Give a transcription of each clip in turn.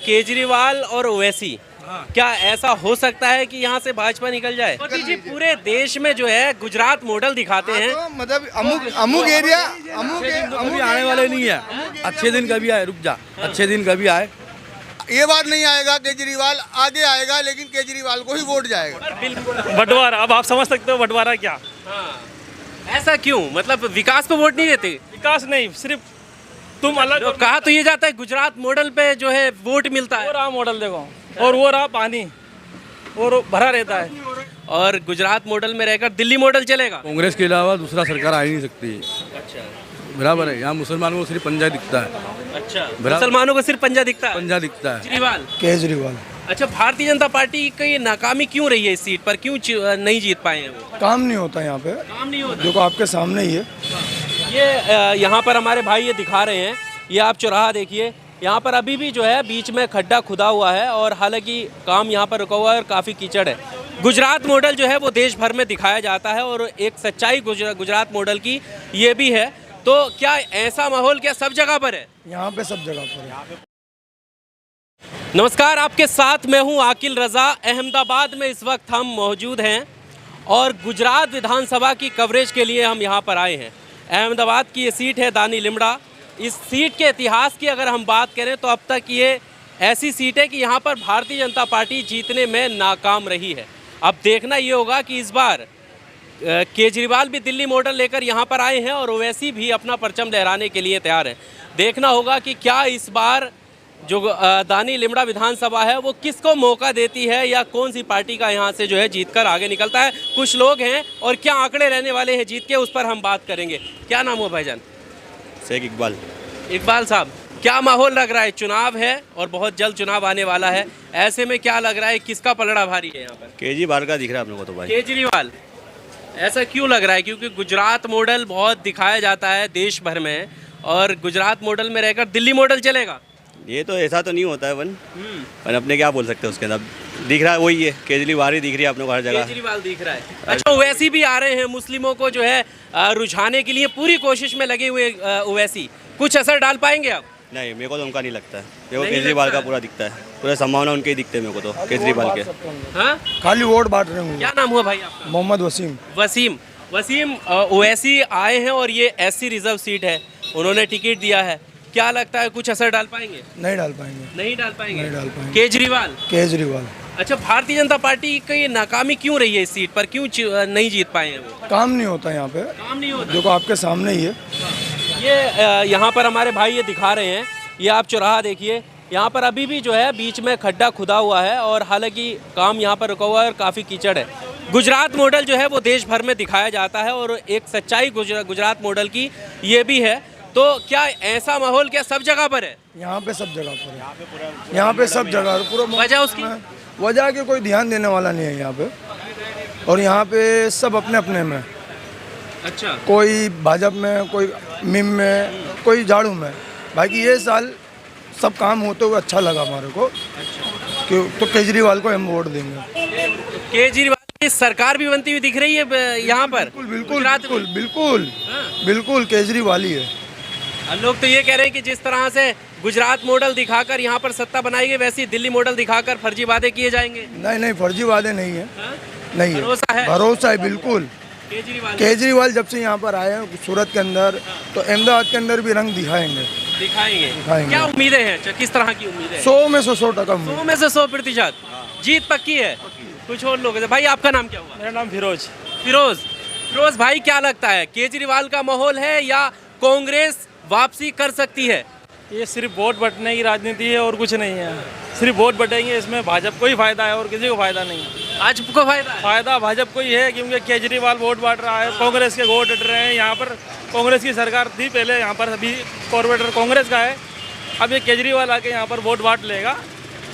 केजरीवाल और ओवैसी, क्या ऐसा हो सकता है कि यहाँ से भाजपा निकल जाए? मोदी जी पूरे देश में जो है गुजरात मॉडल दिखाते हैं। तो मतलब अमुक एरिया कभी आने वाले नहीं है। अच्छे दिन कभी आए, रुक जा, अच्छे दिन कभी आए। ये बात नहीं आएगा, केजरीवाल आगे आएगा, लेकिन केजरीवाल को ही वोट जाएगा। बंटवारा, अब आप समझ सकते हो बंटवारा क्या। ऐसा क्यों? मतलब विकास को वोट नहीं देते? विकास नहीं, सिर्फ तुम अलग। तो कहा तो ये जाता है गुजरात मॉडल पे जो है वोट मिलता वो है, रहा मॉडल देखो, और वो रहा पानी, और भरा रहता है। और गुजरात मॉडल में रहकर दिल्ली मॉडल चलेगा। कांग्रेस के अलावा दूसरा सरकार आ ही नहीं सकती। अच्छा बराबर है, यहाँ मुसलमानों को सिर्फ पंजा दिखता है। अच्छा, मुसलमानों को सिर्फ पंजा दिखता है। पंजा दिखता है। केजरीवाल। अच्छा, भारतीय जनता पार्टी की नाकामी क्यों रही है इस सीट पर? क्यों नहीं जीत पाए हैं वो? काम नहीं होता यहाँ पे, काम नहीं होता। देखो आपके सामने ही है। ये यहाँ पर हमारे भाई ये दिखा रहे हैं, ये आप चौराहा देखिए, यहाँ पर अभी भी जो है बीच में खड्डा खुदा हुआ है और हालांकि काम यहाँ पर रुका हुआ है और काफ़ी कीचड़ है। गुजरात मॉडल जो है वो देश भर में दिखाया जाता है और एक सच्चाई गुजरात मॉडल की ये भी है। तो क्या ऐसा माहौल क्या सब जगह पर है? यहाँ पे सब जगह पर है। नमस्कार, आपके साथ मैं हूँ आकिल रज़ा। अहमदाबाद में इस वक्त हम मौजूद हैं और गुजरात विधानसभा की कवरेज के लिए हम यहाँ पर आए हैं। अहमदाबाद की ये सीट है दानी लिमड़ा। इस सीट के इतिहास की अगर हम बात करें तो अब तक ये ऐसी सीट है कि यहाँ पर भारतीय जनता पार्टी जीतने में नाकाम रही है। अब देखना ये होगा कि इस बार केजरीवाल भी दिल्ली मॉडल लेकर यहाँ पर आए हैं और ओवैसी भी अपना परचम लहराने के लिए तैयार है। देखना होगा कि क्या इस बार जो दानी लिमड़ा विधानसभा है वो किसको मौका देती है या कौन सी पार्टी का यहाँ से जो है जीतकर आगे निकलता है। कुछ लोग हैं और क्या आंकड़े रहने वाले हैं जीत के, उस पर हम बात करेंगे। क्या नाम हो भाईजान? शेख इकबाल। इकबाल साहब, क्या माहौल लग रहा है? चुनाव है और बहुत जल्द चुनाव आने वाला है, ऐसे में क्या लग रहा है किसका पलड़ा भारी है यहाँ पर? केजरीवाल का दिख रहा है आप लोगों को तो भाई। केजरीवाल। ऐसा क्यों लग रहा है? क्योंकि गुजरात मॉडल बहुत दिखाया जाता है देश भर में और गुजरात मॉडल में रहकर दिल्ली मॉडल चलेगा। ये तो ऐसा तो नहीं होता है पर अपने क्या बोल सकते हैं उसके अंदर। दिख रहा है वही है, केजरीवाल ही दिख रही है अपने को हर जगह। केजरीवाल दिख रहा है। अच्छा, ओवैसी भी आ रहे हैं, मुस्लिमों को जो है रुझाने के लिए पूरी कोशिश में लगे हुए ओवैसी, कुछ असर डाल पाएंगे आप? नहीं, मेरे को तो उनका नहीं लगता है। मेरे को केजरीवाल का पूरा दिखता है, पूरा संभावना उनके ही दिखते हैं मेरे को तो, केजरीवाल के। हाँ, खाली वोट बांट रहे हैं। क्या नाम हुआ भाई आपका? मोहम्मद वसीम। वसीम, ओवैसी आए हैं और ये एससी रिजर्व सीट है, उन्होंने टिकट दिया है। क्या लगता है कुछ असर डाल पाएंगे? नहीं डाल पाएंगे। नहीं डाल पाएंगे। केजरीवाल। अच्छा, भारतीय जनता पार्टी की नाकामी क्यों रही है इस सीट पर? क्यों नहीं जीत पाए हैं वो? काम नहीं होता यहाँ पे, काम नहीं होता। देखो आपके सामने ही है। ये यहाँ पर हमारे भाई ये दिखा रहे हैं, ये आप चौराहा देखिए, यहाँ पर अभी भी जो है बीच में खड्डा खुदा हुआ है और हालांकि काम यहाँ पर रुका हुआ है और काफ़ी कीचड़ है। गुजरात मॉडल जो है वो देश भर में दिखाया जाता है और एक सच्चाई गुजरात मॉडल की ये भी है। तो क्या ऐसा माहौल क्या सब जगह पर है? यहाँ पे सब जगह पर है। यहाँ पे सब जगह पूरा। वजह उसकी वजह के कोई ध्यान देने वाला नहीं है यहाँ पे, और यहाँ पे सब अपने अपने में। अच्छा, कोई भाजपा में, कोई मिम में, कोई झाड़ू में। बाकी ये साल सब काम होते हुए अच्छा लगा हमारे को। क्यों? तो केजरीवाल को हम वोट देंगे। केजरीवाल की सरकार भी बनती हुई दिख रही है यहाँ पर। बिल्कुल केजरीवाल ही है। लोग तो ये कह रहे हैं कि जिस तरह से गुजरात मॉडल दिखाकर यहाँ पर सत्ता बनाई गई, वैसी दिल्ली मॉडल दिखाकर फर्जी वादे किए जाएंगे। नहीं, फर्जी वादे नहीं है। नहीं है, भरोसा है बिल्कुल। केजरीवाल जब से यहाँ पर आए हैं सूरत के अंदर, तो अहमदाबाद के अंदर भी रंग दिखाएंगे। क्या उम्मीदें हैं? किस तरह की उम्मीदें? 100 में से 100%। 100 में से 100% जीत पक्की है। कुछ और लोग भाई, आपका नाम क्या हुआ? मेरा नाम फिरोज भाई, क्या लगता है केजरीवाल का माहौल है या कांग्रेस वापसी कर सकती है? ये सिर्फ वोट बंटने की राजनीति है और कुछ नहीं है। सिर्फ वोट बटेंगे, इसमें भाजपा को ही फायदा है और किसी को फायदा नहीं है। भाजपा को फायदा भाजपा को ही है, क्योंकि केजरीवाल वोट बांट रहा है, कांग्रेस के वोट उठ रहे हैं। यहाँ पर कांग्रेस की सरकार थी पहले, यहाँ पर अभी कॉर्पोरेटर कांग्रेस का है। अब ये केजरीवाल आके यहाँ पर वोट बांट लेगा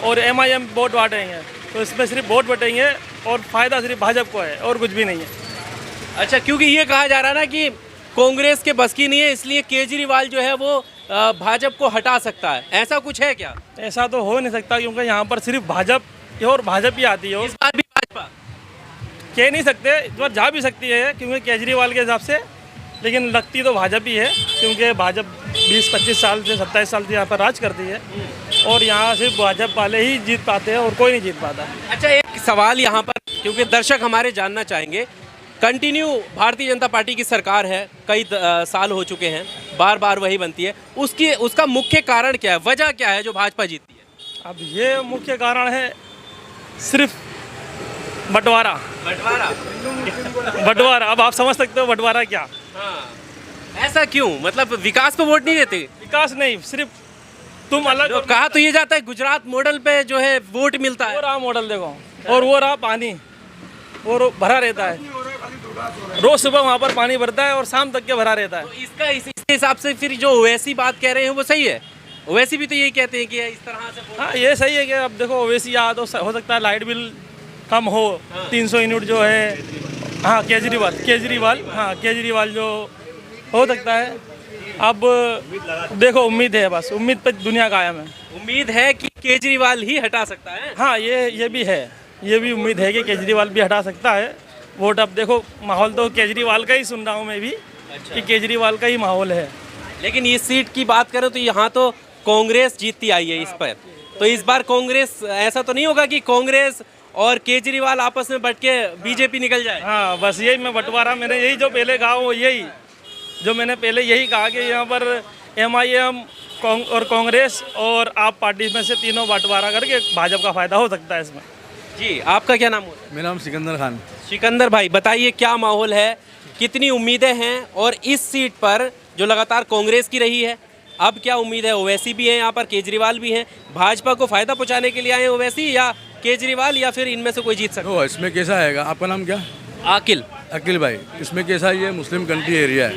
और MIM वोट बांटेंगे, तो इसमें सिर्फ वोट बटेंगे और फायदा सिर्फ भाजपा को है और कुछ भी नहीं है। अच्छा, क्योंकि ये कहा जा रहा है ना कि कांग्रेस के बस की नहीं है, इसलिए केजरीवाल जो है वो भाजपा को हटा सकता है, ऐसा कुछ है क्या? ऐसा तो हो नहीं सकता, क्योंकि यहाँ पर सिर्फ भाजपा और भाजपा ही आती है। इस बार भी भाजपा कह नहीं सकते, इस बार जा भी सकती है, क्योंकि केजरीवाल के हिसाब से लेकिन लगती तो भाजपा ही है, क्योंकि भाजपा 20-25 साल से 27 साल से यहाँ पर राज करती है और यहाँ सिर्फ भाजपा वाले ही जीत पाते हैं और कोई नहीं जीत पाता। अच्छा, एक सवाल यहाँ पर, क्योंकि दर्शक हमारे जानना चाहेंगे, कंटिन्यू भारतीय जनता पार्टी की सरकार है, कई साल हो चुके हैं, बार बार वही बनती है, उसका मुख्य कारण क्या है, वजह क्या है जो भाजपा जीतती है? अब ये मुख्य कारण है सिर्फ बंटवारा। बंटवारा, अब आप समझ सकते हो बंटवारा क्या। हाँ। ऐसा क्यों, मतलब विकास पे वोट नहीं देते? विकास नहीं, सिर्फ तुम अलग। जो कहा तो ये जाता है गुजरात मॉडल पे जो है वोट मिलता है। वो रहा मॉडल देखो, और वो रहा पानी, वो भरा रहता है, रोज सुबह वहाँ पर पानी भरता है और शाम तक के भरा रहता है। तो इसके हिसाब से फिर जो ओवैसी बात कह रहे हैं वो सही है? ओवैसी भी तो यही कहते हैं कि इस तरह से। हाँ, ये सही है कि अब देखो ओवैसी आ तो हो सकता है लाइट बिल कम हो, 300 यूनिट जो है। हाँ, केजरीवाल जो हो सकता है। अब देखो, उम्मीद है, बस उम्मीद पे दुनिया कायम है। उम्मीद है कि केजरीवाल ही हटा सकता है। हाँ, ये भी है, ये भी उम्मीद है कि केजरीवाल भी हटा सकता है वोट। अब देखो, माहौल तो केजरीवाल का ही सुन रहा हूँ मैं भी। अच्छा। कि केजरीवाल का ही माहौल है। लेकिन इस सीट की बात करें तो यहाँ तो कांग्रेस जीतती आई है इस पर, तो इस बार कांग्रेस, ऐसा तो नहीं होगा कि कांग्रेस और केजरीवाल आपस में बट के बीजेपी निकल जाए? हाँ, बस यही मैं बंटवारा, मैंने यही जो पहले कहा वो यही जो मैंने पहले यही कहा कि यहाँ पर MIM और कांग्रेस और आप पार्टी में से तीनों बंटवारा करके भाजपा का फायदा हो सकता है इसमें। जी, आपका क्या नाम है? मेरा नाम सिकंदर खान। सिकंदर भाई, बताइए क्या माहौल है, कितनी उम्मीदें हैं, और इस सीट पर जो लगातार कांग्रेस की रही है, अब क्या उम्मीद है? ओवैसी भी हैं यहाँ पर, केजरीवाल भी हैं, भाजपा को फायदा पहुँचाने के लिए आए हैं ओवैसी या केजरीवाल, या फिर इनमें से कोई जीत सकता है? इसमें कैसा है, आपका नाम क्या? अकिल भाई, इसमें कैसा, ये मुस्लिम कंट्री एरिया है,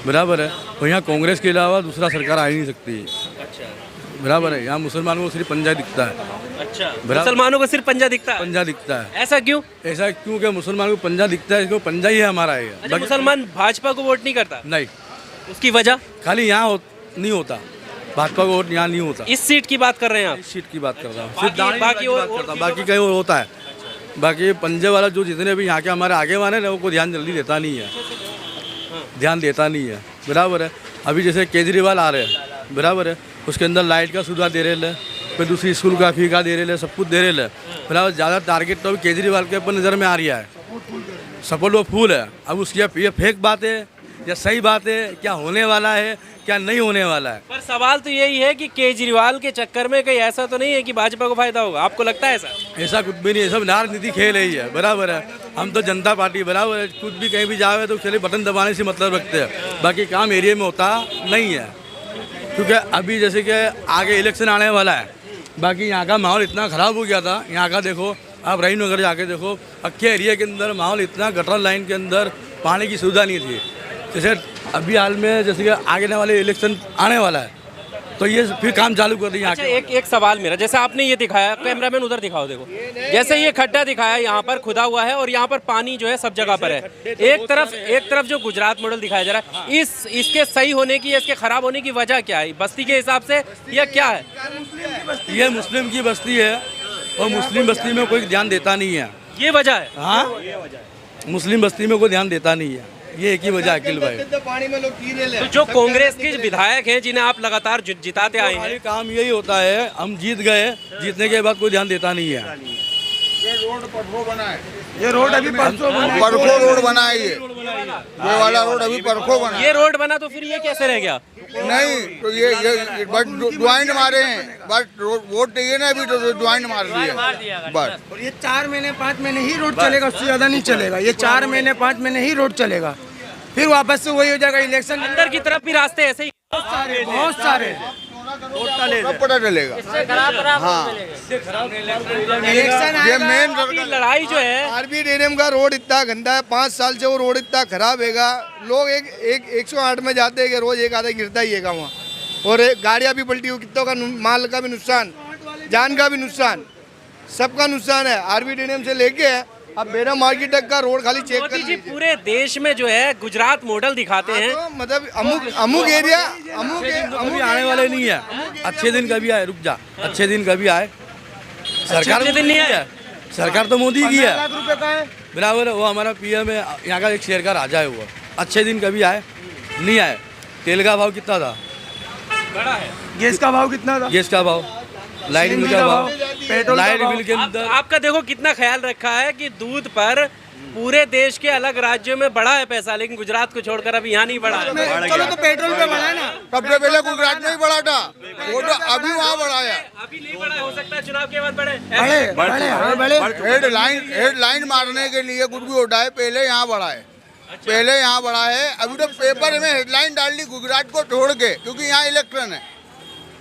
बराबर है, और यहाँ कांग्रेस के अलावा दूसरा सरकार आ ही नहीं सकती। अच्छा, बराबर है, यहाँ मुसलमानों को सिर्फ पंजा दिखता है। अच्छा, मुसलमानों को सिर्फ पंजा दिखता है? पंजा दिखता है। ऐसा क्यों? ऐसा क्यों कि मुसलमानों को पंजा दिखता है, इसको पंजा ही है हमारा है। अच्छा, मुसलमान भाजपा को वोट नहीं करता? नहीं। उसकी वजह? खाली यहाँ नहीं होता, भाजपा को वोट यहाँ नहीं होता। इस सीट की बात कर रहे हैं आप? इस सीट की बात कर रहा हूँ, बाकी कहीं और होता है। बाकी पंजे वाला जो जितने भी यहाँ के हमारे आगे वाले ना, वो ध्यान जल्दी देता नहीं है, ध्यान देता नहीं है, बराबर है। अभी जैसे केजरीवाल आ रहे हैं, बराबर है, उसके अंदर लाइट का सुविधा दे रहे हैं, फिर दूसरी स्कूल का फी का दे रहे हैं, सब कुछ दे रहे हैं, बराबर। ज़्यादा टारगेट तो अभी केजरीवाल के ऊपर नज़र में आ रहा है, सपोर्ट वो फूल है। अब उसकी ये फेक बात है या सही बात है, क्या होने वाला है क्या नहीं होने वाला है? पर सवाल तो यही है कि केजरीवाल के चक्कर में कहीं ऐसा तो नहीं है कि भाजपा को फायदा होगा? आपको लगता है ऐसा? ऐसा कुछ भी नहीं है, सब राजनीति खेल रही है, बराबर है। हम तो जनता पार्टी, बराबर है, कुछ भी कहीं भी जावे तो चलिए बटन दबाने से मतलब रखते हैं, बाकी काम एरिया में होता नहीं है। क्योंकि अभी जैसे कि आगे इलेक्शन आने वाला है, बाकी यहाँ का माहौल इतना ख़राब हो गया था। यहाँ का देखो, आप रहीम नगर जाके देखो, अक्के एरिया के अंदर माहौल इतना, गटर लाइन के अंदर पानी की सुविधा नहीं थी। जैसे अभी हाल में जैसे कि आगे वाले इलेक्शन आने वाला है, तो ये फिर काम चालू कर दिया। अच्छा, एक सवाल मेरा, जैसे आपने ये दिखाया, कैमरामैन उधर दिखाओ, देखो, जैसे ये खड्डा दिखाया, यहाँ पर खुदा हुआ है और यहाँ पर पानी जो है सब जगह पर है। एक तरफ जो गुजरात मॉडल दिखाया जा रहा है, इसके सही होने की, इसके खराब होने की वजह क्या है? बस्ती के हिसाब से या क्या है? ये मुस्लिम की बस्ती है और मुस्लिम बस्ती में कोई ध्यान देता नहीं है, ये वजह है। हाँ, मुस्लिम बस्ती में कोई ध्यान देता नहीं है, ये एक ही वजह है अकिल भाई। तो जो कांग्रेस के विधायक हैं जिन्हें आप लगातार जिताते आए हैं, काम यही होता है, हम जीत गए, जीतने के बाद कोई ध्यान देता नहीं है। ये रोड अभी परसों रोड बना है, ये वाला रोड अभी परसों बना। ये रोड बना तो फिर ये कैसे रह गया? नहीं तो ये बट ज्वाइंट मारे हैं, बट वोट चाहिए ना, अभी तो ज्वाइंट मार दिया बस। और ये 4 महीने 5 महीने ही रोड चलेगा, उससे ज्यादा नहीं चलेगा। ये 4 महीने 5 महीने ही रोड चलेगा, फिर वापस से वही हो जाएगा इलेक्शन। अंदर की तरफ भी रास्ते ऐसे ही बहुत सारे पता चलेगा। हाँ, ये मेन लड़ाई जो है, RBDNM का रोड इतना गंदा है, 5 साल से वो रोड इतना खराब हैगा। लोग एक 108 में जाते हैं कि रोज एक आधा गिरता ही है वहाँ, और गाड़ियाँ भी पलटी हुई, कितनों का माल का भी नुकसान, जान का भी नुकसान, सबका नुकसान है। RBDNM से लेके अब बेरा मार्केट तक का रोड खाली चेक कर लीजिए। पूरे देश में जो है गुजरात मॉडल दिखाते हैं, तो मतलब अमुक एरिया अभी आने वाले नहीं है, अच्छे दिन कभी आए, रुक जा, अच्छे दिन कभी आए। सरकार दिन नहीं है, सरकार तो मोदी की है, 15 लाख रुपए का है, बराबर है। वो हमारा PM है, यहाँ का एक शेर का राजा है वो, अच्छे दिन कभी आए नहीं आए। तेल का भाव कितना था, बड़ा है। गैस का भाव कितना था, गैस का भाव, लाइट बिल का भाव, पेट्रोल का लाइट भाव। बिल के अंदर आपका देखो कितना ख्याल रखा है कि दूध पर पूरे देश के अलग राज्यों में बढ़ा है पैसा, लेकिन गुजरात को छोड़कर अभी यहाँ नहीं बढ़ा है। चलो तो पेट्रोल पे बढ़ा है ना, सबसे पहले गुजरात में ही बढ़ा था, वो तो अभी वहाँ बढ़ा है। अभी नहीं बढ़ा, हो सकता है चुनाव के बाद बढ़े। हेडलाइन मारने के लिए कुछ भी होता है, पहले यहाँ बढ़ा है, पहले यहाँ बढ़ा है। अभी तो पेपर में हेडलाइन डाल दी गुजरात को छोड़ के, क्योंकि यहाँ इलेक्शन है,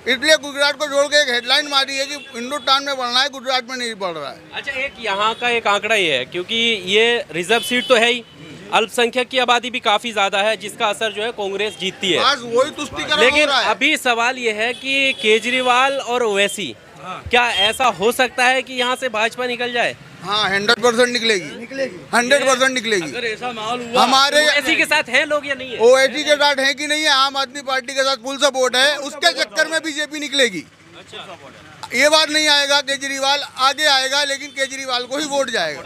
इसलिए गुजरात को छोड़ के एक हेडलाइन मारी है कि हिंदुस्तान में बढ़ना है, गुजरात में नहीं बढ़ रहा है। अच्छा, एक यहाँ का एक आंकड़ा ये है, क्योंकि ये रिजर्व सीट तो है ही, अल्पसंख्यक की आबादी भी काफी ज्यादा है, जिसका असर जो है कांग्रेस जीतती है। आज वही तुष्टिकरण हो लेकिन रहा है। अभी सवाल ये है कि केजरीवाल और ओवैसी, क्या ऐसा हो सकता है कि यहाँ से भाजपा निकल जाए? हाँ 100% निकलेगी, 100% निकलेगी। अगर ऐसा माहौल हुआ, हमारे ओवैसी के साथ हैं लोग या नहीं है? ओवैसी के साथ है कि नहीं है, आम आदमी पार्टी के साथ फुल सपोर्ट है, उसके चक्कर में बीजेपी निकलेगी। ये बात नहीं आएगा केजरीवाल, आगे आएगा, लेकिन केजरीवाल को ही वोट जाएगा।